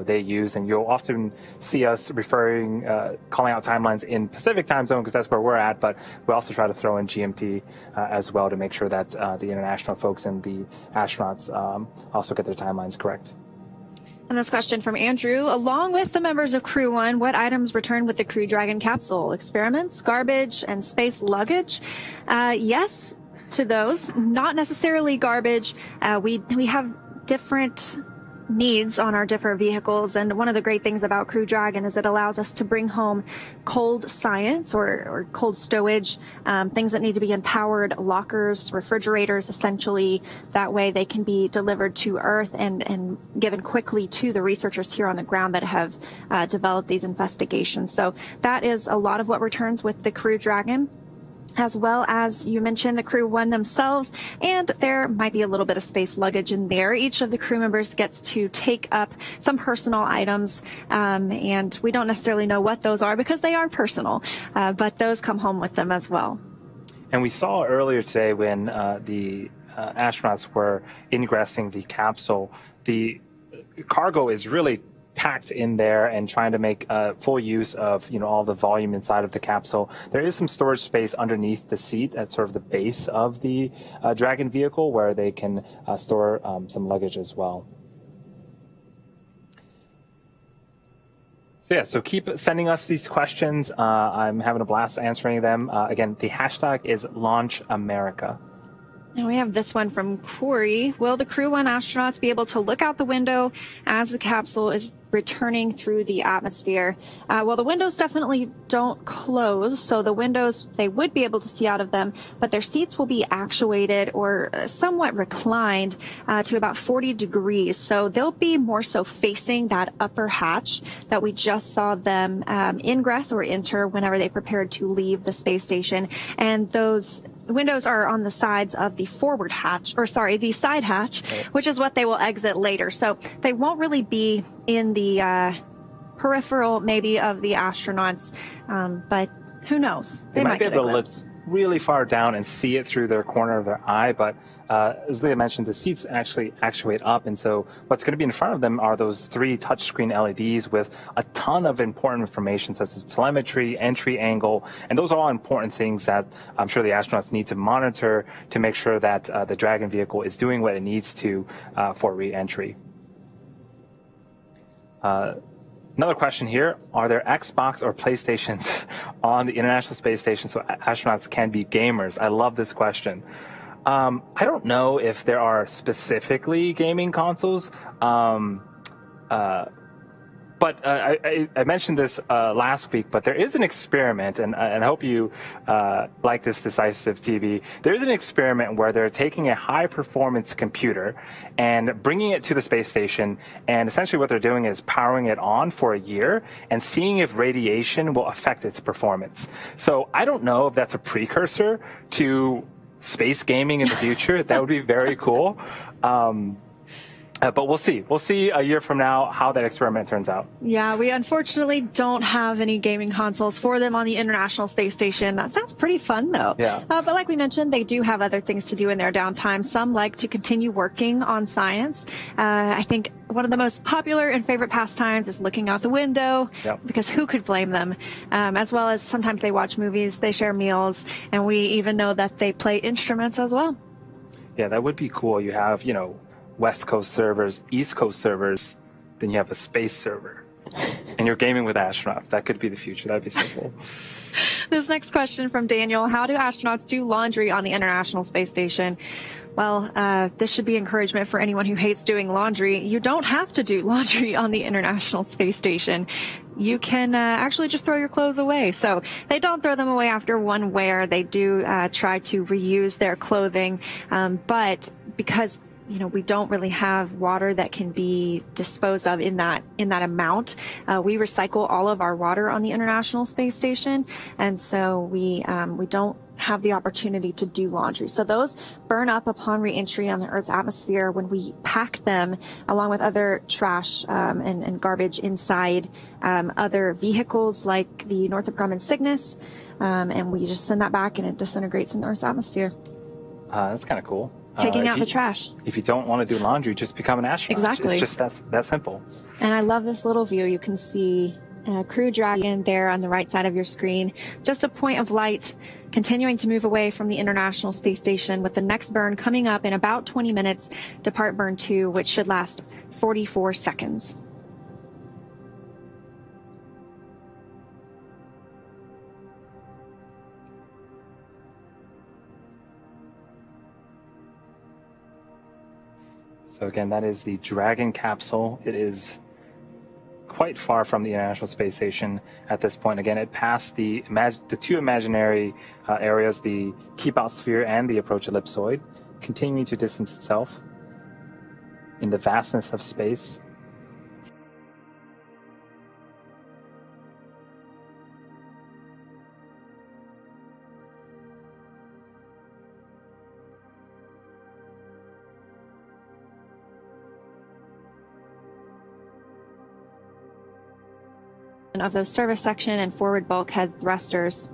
they use, and you'll often see us calling out timelines in Pacific time zone because that's where we're at. But we also try to throw in GMT as well to make sure that the international folks and the astronauts also get their timelines correct. And this question from Andrew, along with the members of CREW-1, what items returned with the Crew Dragon capsule? Experiments, garbage, and space luggage? Yes to those, not necessarily garbage. We have different needs on our different vehicles, and one of the great things about Crew Dragon is it allows us to bring home cold science or cold stowage, things that need to be in powered lockers, refrigerators, essentially. That way they can be delivered to Earth and given quickly to the researchers here on the ground that have developed these investigations. So that is a lot of what returns with the Crew Dragon, as well as you mentioned the CREW-1 themselves, and there might be a little bit of space luggage in there. Each of the crew members gets to take up some personal items, and we don't necessarily know what those are because they are personal, but those come home with them as well. And we saw earlier today when the astronauts were ingressing the capsule, the cargo is really packed in there and trying to make full use of all the volume inside of the capsule. There is some storage space underneath the seat at sort of the base of the Dragon vehicle where they can store some luggage as well. So yeah, so keep sending us these questions. I'm having a blast answering them. Again, the hashtag is LaunchAmerica. And we have this one from Corey. Will the CREW-1 astronauts be able to look out the window as the capsule is returning through the atmosphere? Well, the windows definitely don't close, so the windows, they would be able to see out of them, but their seats will be actuated or somewhat reclined to about 40 degrees. So they'll be more so facing that upper hatch that we just saw them ingress or enter whenever they prepared to leave the space station. And those windows are on the sides of the forward hatch, or sorry, the side hatch, which is what they will exit later. So they won't really be in the peripheral maybe of the astronauts, but who knows? They might be able to look really far down and see it through their corner of their eye, but as Leah mentioned, the seats actually actuate up, and so what's going to be in front of them are those 3 touchscreen LEDs with a ton of important information such as telemetry, entry angle, and those are all important things that I'm sure the astronauts need to monitor to make sure that the Dragon vehicle is doing what it needs to for re-entry. Another question here, are there Xbox or PlayStations on the International Space Station so astronauts can be gamers? I love this question. I don't know if there are specifically gaming consoles, but I mentioned this last week, but there is an experiment, and I hope you like this, Decisive TV. There is an experiment where they're taking a high-performance computer and bringing it to the space station, and essentially what they're doing is powering it on for a year and seeing if radiation will affect its performance. So I don't know if that's a precursor to space gaming in the future. That would be very cool. But we'll see. We'll see a year from now how that experiment turns out. Yeah, we unfortunately don't have any gaming consoles for them on the International Space Station. That sounds pretty fun, though. Yeah. But like we mentioned, they do have other things to do in their downtime. Some like to continue working on science. I think one of the most popular and favorite pastimes is looking out the window, because who could blame them? As well as sometimes they watch movies, they share meals, and we even know that they play instruments as well. Yeah, that would be cool. You have, West Coast servers, East Coast servers, then you have a space server. And you're gaming with astronauts. That could be the future. That'd be so cool. This next question from Daniel, how do astronauts do laundry on the International Space Station? Well, this should be encouragement for anyone who hates doing laundry. You don't have to do laundry on the International Space Station. You can actually just throw your clothes away. So they don't throw them away after one wear. They do try to reuse their clothing. But because we don't really have water that can be disposed of in that amount. We recycle all of our water on the International Space Station, and so we don't have the opportunity to do laundry. So those burn up upon reentry on the Earth's atmosphere when we pack them along with other trash and garbage inside other vehicles like the Northrop Grumman Cygnus, and we just send that back and it disintegrates in the Earth's atmosphere. That's kind of cool. Taking out the trash. If you don't want to do laundry, just become an astronaut. Exactly. It's just that simple. And I love this little view. You can see Crew Dragon there on the right side of your screen. Just a point of light continuing to move away from the International Space Station, with the next burn coming up in about 20 minutes, depart burn 2, which should last 44 seconds. So again, that is the Dragon capsule. It is quite far from the International Space Station at this point. Again, it passed the two imaginary areas, the keep out sphere and the approach ellipsoid, continuing to distance itself in the vastness of space. Of those service section and forward bulkhead thrusters.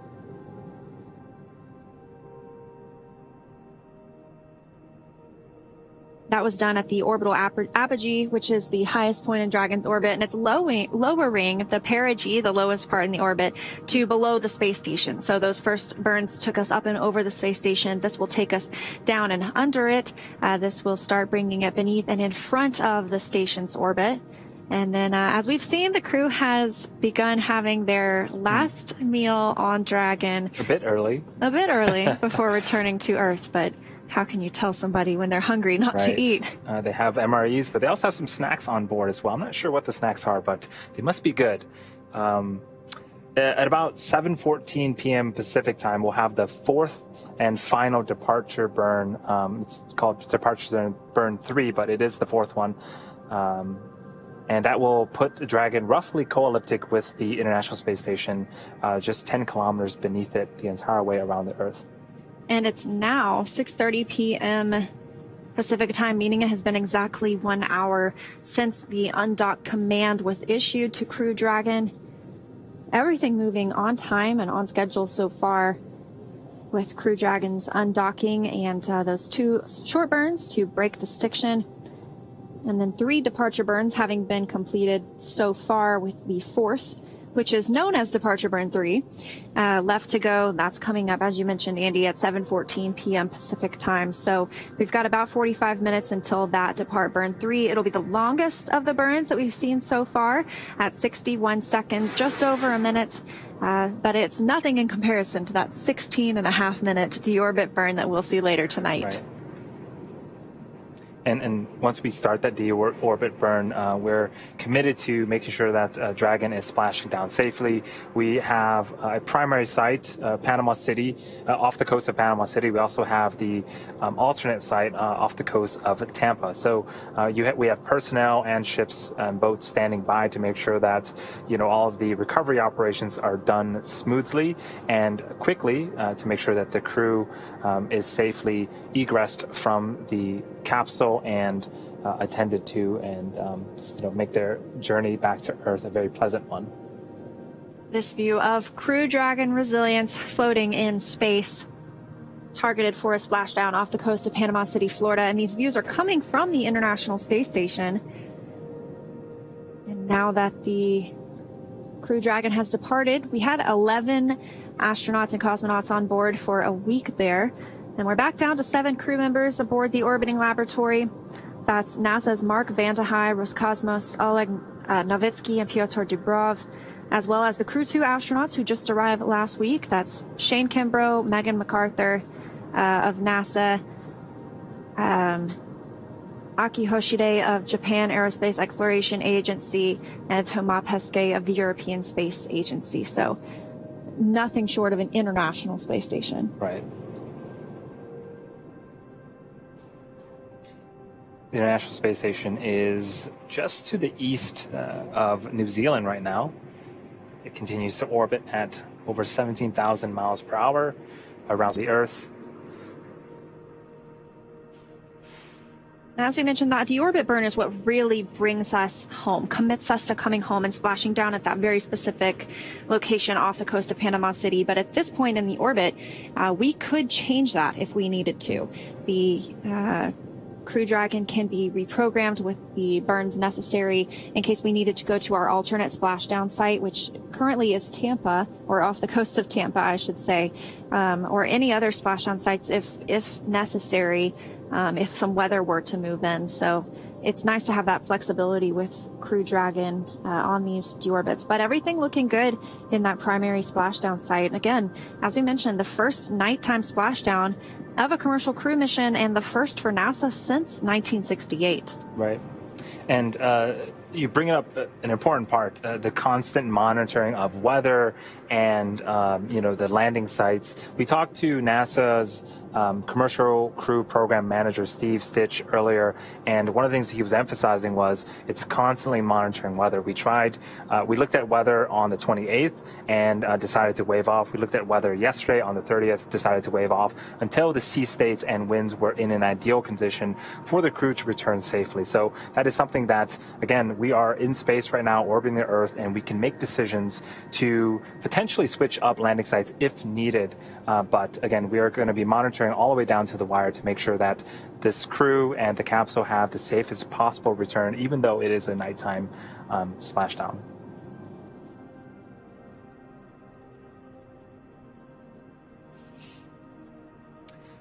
That was done at the orbital apogee, which is the highest point in Dragon's orbit, and it's lowering the perigee, the lowest part in the orbit, to below the space station. So those first burns took us up and over the space station. This will take us down and under it. This will start bringing it beneath and in front of the station's orbit. And then, as we've seen, the crew has begun having their last meal on Dragon. A bit early before returning to Earth. But how can you tell somebody when they're hungry not to eat? They have MREs, but they also have some snacks on board as well. I'm not sure what the snacks are, but they must be good. At about 7:14 p.m. Pacific time, we'll have the fourth and final departure burn. It's called departure burn 3, but it is the fourth one. And that will put the Dragon roughly co-elliptic with the International Space Station, just 10 kilometers beneath it the entire way around the Earth. And it's now 6:30 p.m. Pacific time, meaning it has been exactly 1 hour since the undock command was issued to Crew Dragon. Everything moving on time and on schedule so far, with Crew Dragon's undocking and those 2 short burns to break the stiction. And then 3 departure burns having been completed so far, with the 4th, which is known as departure burn 3, left to go. That's coming up, as you mentioned, Andy, at 7:14 p.m. Pacific time. So we've got about 45 minutes until that depart burn 3. It'll be the longest of the burns that we've seen so far at 61 seconds, just over a minute. But it's nothing in comparison to that 16.5-minute deorbit burn that we'll see later tonight. Right. And once we start that deorbit burn, we're committed to making sure that Dragon is splashing down safely. We have a primary site, Panama City, off the coast of Panama City. We also have the alternate site off the coast of Tampa. So we have personnel and ships and boats standing by to make sure that all of the recovery operations are done smoothly and quickly, to make sure that the crew is safely egressed from the capsule and attended to, and make their journey back to Earth a very pleasant one. This view of Crew Dragon Resilience floating in space, targeted for a splashdown off the coast of Panama City, Florida. And these views are coming from the International Space Station. And now that the Crew Dragon has departed, we had 11 astronauts and cosmonauts on board for a week there. And we're back down to 7 crew members aboard the orbiting laboratory. That's NASA's Mark Vande Hei, Roscosmos, Oleg Novitsky, and Pyotr Dubrov, as well as the Crew 2 astronauts who just arrived last week. That's Shane Kimbrough, Megan MacArthur of NASA, Aki Hoshide of Japan Aerospace Exploration Agency, and Thomas Pesquet of the European Space Agency. So nothing short of an international space station. Right. The International Space Station is just to the east of New Zealand right now. It continues to orbit at over 17,000 miles per hour around the Earth. As we mentioned, that deorbit burn is what really brings us home, commits us to coming home and splashing down at that very specific location off the coast of Panama City. But at this point in the orbit, we could change that if we needed to. The Crew Dragon can be reprogrammed with the burns necessary in case we needed to go to our alternate splashdown site, which currently is Tampa, or off the coast of Tampa, I should say, or any other splashdown sites if necessary, if some weather were to move in. So it's nice to have that flexibility with Crew Dragon on these deorbits. But everything looking good in that primary splashdown site. Again, as we mentioned, the first nighttime splashdown of a commercial crew mission and the first for NASA since 1968. Right. And you bring up an important part, the constant monitoring of weather and, the landing sites. We talked to NASA's commercial crew program manager, Steve Stitch, earlier, and one of the things he was emphasizing was it's constantly monitoring weather. We looked at weather on the 28th and decided to wave off. We looked at weather yesterday on the 30th, decided to wave off until the sea states and winds were in an ideal condition for the crew to return safely. So that is something that, again, we are in space right now, orbiting the Earth, and we can make decisions to potentially switch up landing sites if needed. But again, we are going to be monitoring all the way down to the wire to make sure that this crew and the capsule have the safest possible return, even though it is a nighttime splashdown.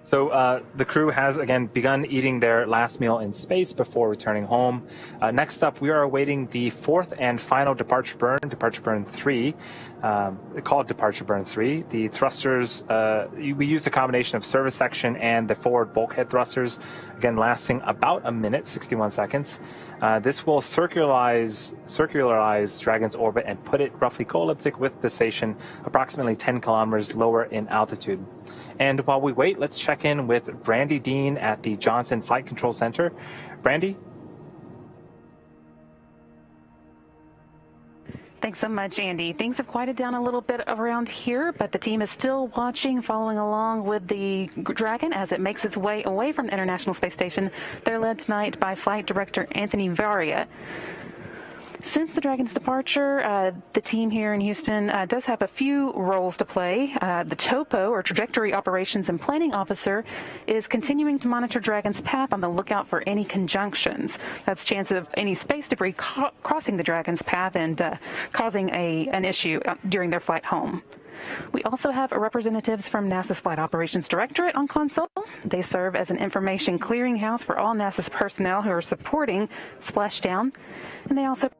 So the crew has, again, begun eating their last meal in space before returning home. Next up, we are awaiting the fourth and final departure burn 3, called departure burn 3. The thrusters, we used a combination of service section and the forward bulkhead thrusters, again, lasting about a minute, 61 seconds. This will circularize Dragon's orbit and put it roughly co-elliptic with the station, approximately 10 kilometers lower in altitude. And while we wait, let's check in with Brandy Dean at the Johnson Flight Control Center. Brandy? Thanks so much, Andy. Things have quieted down a little bit around here, but the team is still watching, following along with the Dragon as it makes its way away from the International Space Station. They're led tonight by Flight Director Anthony Varia. Since the Dragon's departure, the team here in Houston does have a few roles to play. The TOPO, or Trajectory Operations and Planning Officer, is continuing to monitor Dragon's path on the lookout for any conjunctions. That's chance of any space debris crossing the Dragon's path and causing an issue during their flight home. We also have representatives from NASA's Flight Operations Directorate on console. They serve as an information clearinghouse for all NASA's personnel who are supporting Splashdown, and they also